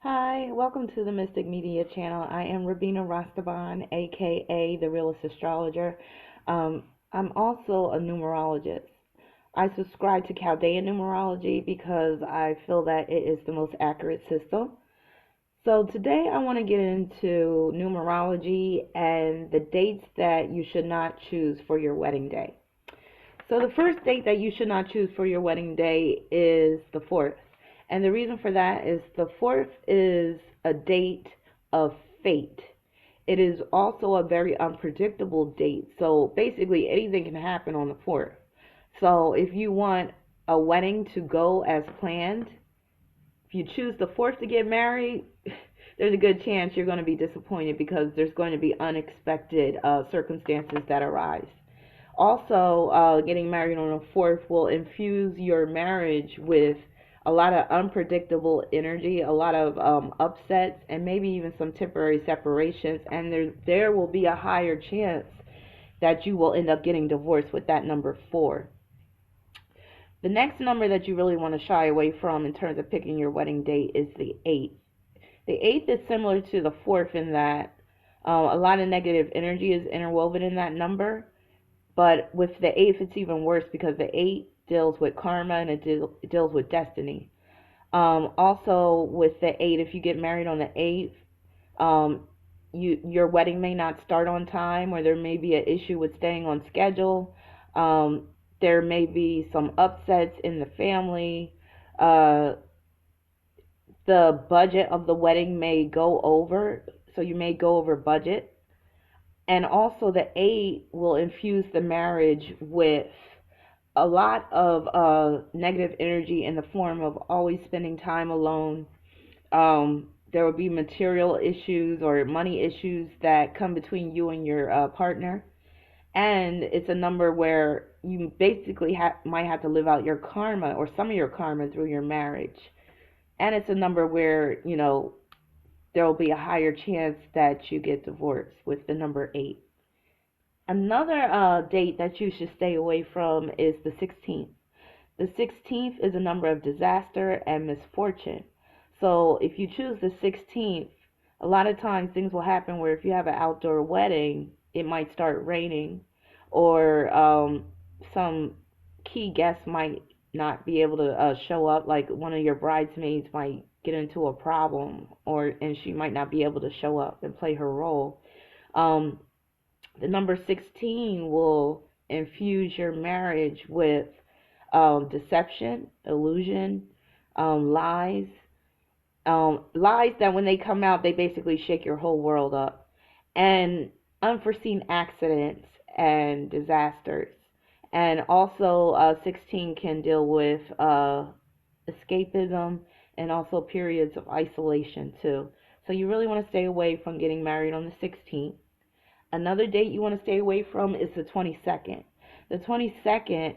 Hi, welcome to the Mystic Media channel. I am Rabina Rastaban, aka the Realist Astrologer. Um, I'm also a numerologist. I subscribe to Chaldean numerology because I feel that it is the most accurate system. So today I want to get into numerology and the dates that you should not choose for your wedding day. So the first date that you should not choose for your wedding day is the 4th. And the reason for that is the 4th is a date of fate. It is also a very unpredictable date. So basically anything can happen on the 4th. So if you want a wedding to go as planned, if you choose the 4th to get married, there's a good chance you're going to be disappointed because there's going to be unexpected circumstances that arise. Also, getting married on the 4th will infuse your marriage with a lot of unpredictable energy, a lot of upsets, and maybe even some temporary separations. And there will be a higher chance that you will end up getting divorced with that number 4. The next number that you really want to shy away from in terms of picking your wedding date is the 8th. The 8th is similar to the 4th in that a lot of negative energy is interwoven in that number. But with the 8th, it's even worse because the 8 deals with karma and it deals with destiny. Also, with the 8, if you get married on the 8th, your wedding may not start on time, or there may be an issue with staying on schedule. There may be some upsets in the family. Uh, the budget of the wedding may go over, so you may go over budget. And also, the 8 will infuse the marriage with a lot of negative energy in the form of always spending time alone. There will be material issues or money issues that come between you and your partner. And it's a number where you basically might have to live out your karma or some of your karma through your marriage. And it's a number where, there will be a higher chance that you get divorced with the number 8. Another date that you should stay away from is the 16th. The 16th is a number of disaster and misfortune. So if you choose the 16th, a lot of times things will happen where if you have an outdoor wedding, it might start raining, or some key guests might not be able to show up. Like one of your bridesmaids might get into a problem, and she might not be able to show up and play her role. Um, the number 16 will infuse your marriage with deception, illusion, lies. Lies that when they come out, they basically shake your whole world up. And unforeseen accidents and disasters. And also, 16 can deal with escapism and also periods of isolation, too. So you really want to stay away from getting married on the 16th. Another date you want to stay away from is the 22nd. The 22nd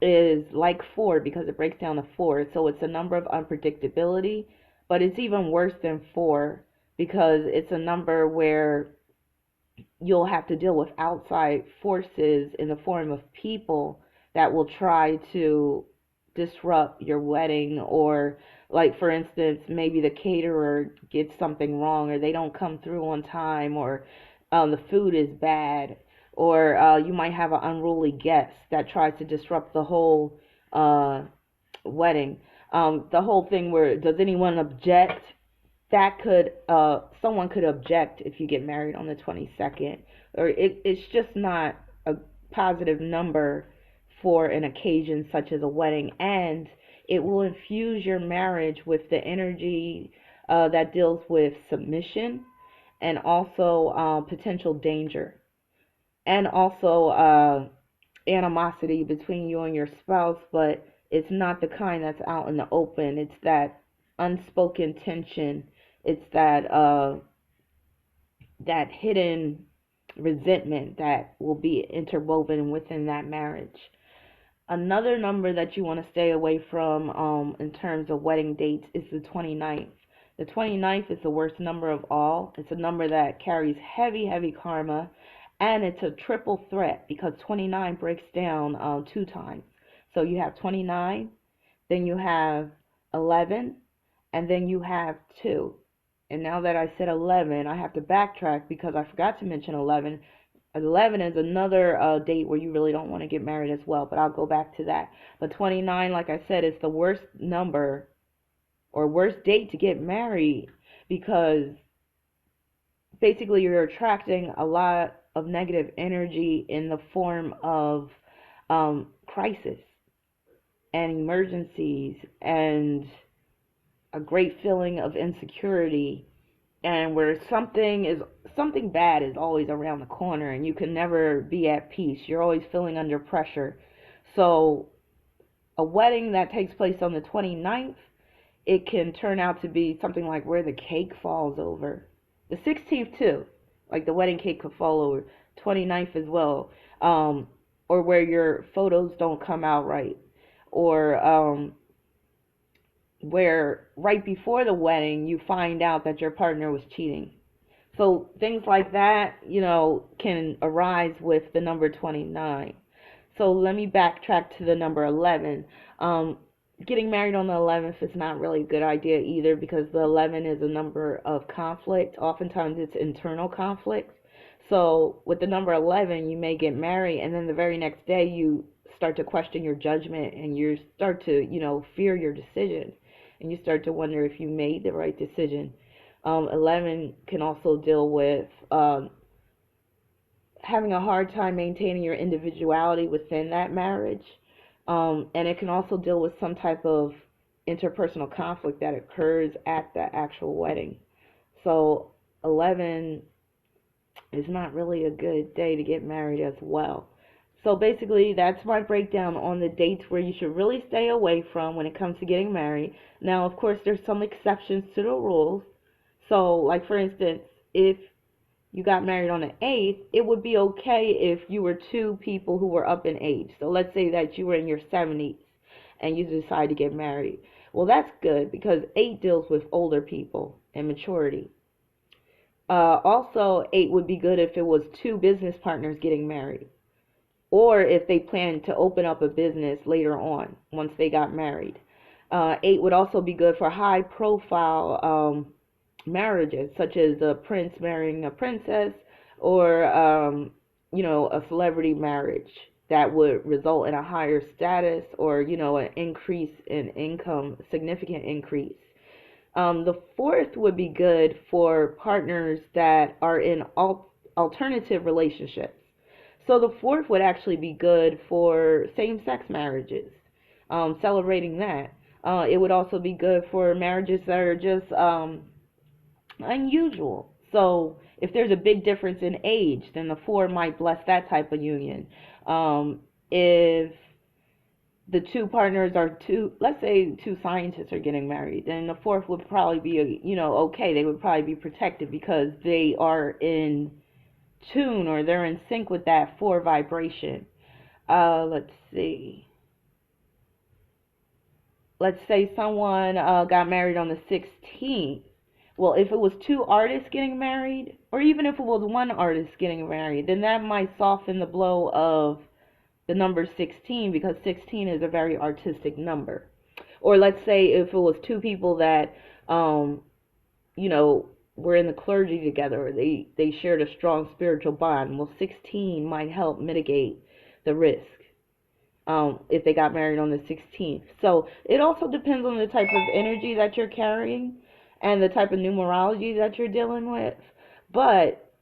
is like 4 because it breaks down to 4. So it's a number of unpredictability, but it's even worse than 4 because it's a number where you'll have to deal with outside forces in the form of people that will try to disrupt your wedding, or like for instance maybe the caterer gets something wrong, or they don't come through on time, or the food is bad, or you might have an unruly guest that tries to disrupt the whole wedding. The whole thing where does anyone object, that could someone could object if you get married on the 22nd, or it's just not a positive number for an occasion such as a wedding. And it will infuse your marriage with the energy that deals with submission and also potential danger, and also animosity between you and your spouse, but it's not the kind that's out in the open. It's that unspoken tension. It's that hidden resentment that will be interwoven within that marriage. Another number that you want to stay away from in terms of wedding dates is the 29th. The 29th is the worst number of all. It's a number that carries heavy, heavy karma, and it's a triple threat because 29 breaks down 2 times. So you have 29, then you have 11, and then you have 2. And now that I said 11, I have to backtrack because I forgot to mention 11. 11 is another date where you really don't want to get married as well, but I'll go back to that. But 29, like I said, is the worst number or worst date to get married because basically you're attracting a lot of negative energy in the form of crisis and emergencies and a great feeling of insecurity, and where something bad is always around the corner and you can never be at peace. You're always feeling under pressure. So a wedding that takes place on the 29th, it can turn out to be something like where the cake falls over. The 16th too, like the wedding cake could fall over. 29th as well, or where your photos don't come out right, or where right before the wedding you find out that your partner was cheating. So things like that, can arise with the number 29. So let me backtrack to the number 11. Getting married on the 11th is not really a good idea either because the 11 is a number of conflict. Oftentimes it's internal conflict. So with the number 11, you may get married and then the very next day you start to question your judgment and you start to, fear your decision and you start to wonder if you made the right decision. 11 can also deal with having a hard time maintaining your individuality within that marriage. And it can also deal with some type of interpersonal conflict that occurs at the actual wedding. So 11 is not really a good day to get married as well. So basically, that's my breakdown on the dates where you should really stay away from when it comes to getting married. Now, of course, there's some exceptions to the rules. So, like for instance, if you got married on the 8th, it would be okay if you were two people who were up in age. So let's say that you were in your 70s and you decide to get married. Well, that's good because 8 deals with older people and maturity. Also, 8 would be good if it was two business partners getting married, or if they planned to open up a business later on once they got married. 8 would also be good for high profile marriages, such as a prince marrying a princess, or a celebrity marriage that would result in a higher status, or an increase in income, significant increase. The 4th would be good for partners that are in alternative relationships. So the 4th would actually be good for same-sex marriages, celebrating that. It would also be good for marriages that are just unusual. So if there's a big difference in age, then the 4 might bless that type of union. If the two partners are let's say two scientists are getting married, then the 4th would probably be, okay. They would probably be protected because they are in tune or they're in sync with that 4 vibration. Let's see. Let's say someone got married on the 16th. Well, if it was two artists getting married, or even if it was one artist getting married, then that might soften the blow of the number 16 because 16 is a very artistic number. Or let's say if it was two people that, you know, were in the clergy together, or they shared a strong spiritual bond. Well, 16 might help mitigate the risk if they got married on the 16th. So it also depends on the type of energy that you're carrying and the type of numerology that you're dealing with. But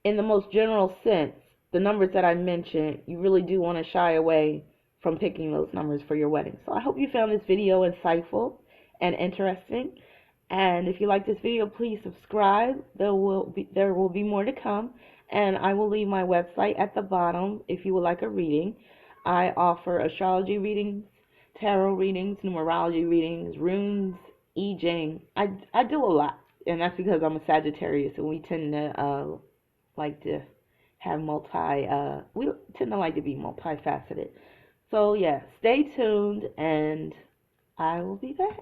in the most general sense, the numbers that I mentioned, you really do want to shy away from picking those numbers for your wedding. So I hope you found this video insightful and interesting. And if you like this video, please subscribe. There will be more to come. And I will leave my website at the bottom if you would like a reading. I offer astrology readings, tarot readings, numerology readings, runes, I Ching. I do a lot, and that's because I'm a Sagittarius, and we tend to like to have we tend to like to be multifaceted. So yeah, stay tuned, and I will be back.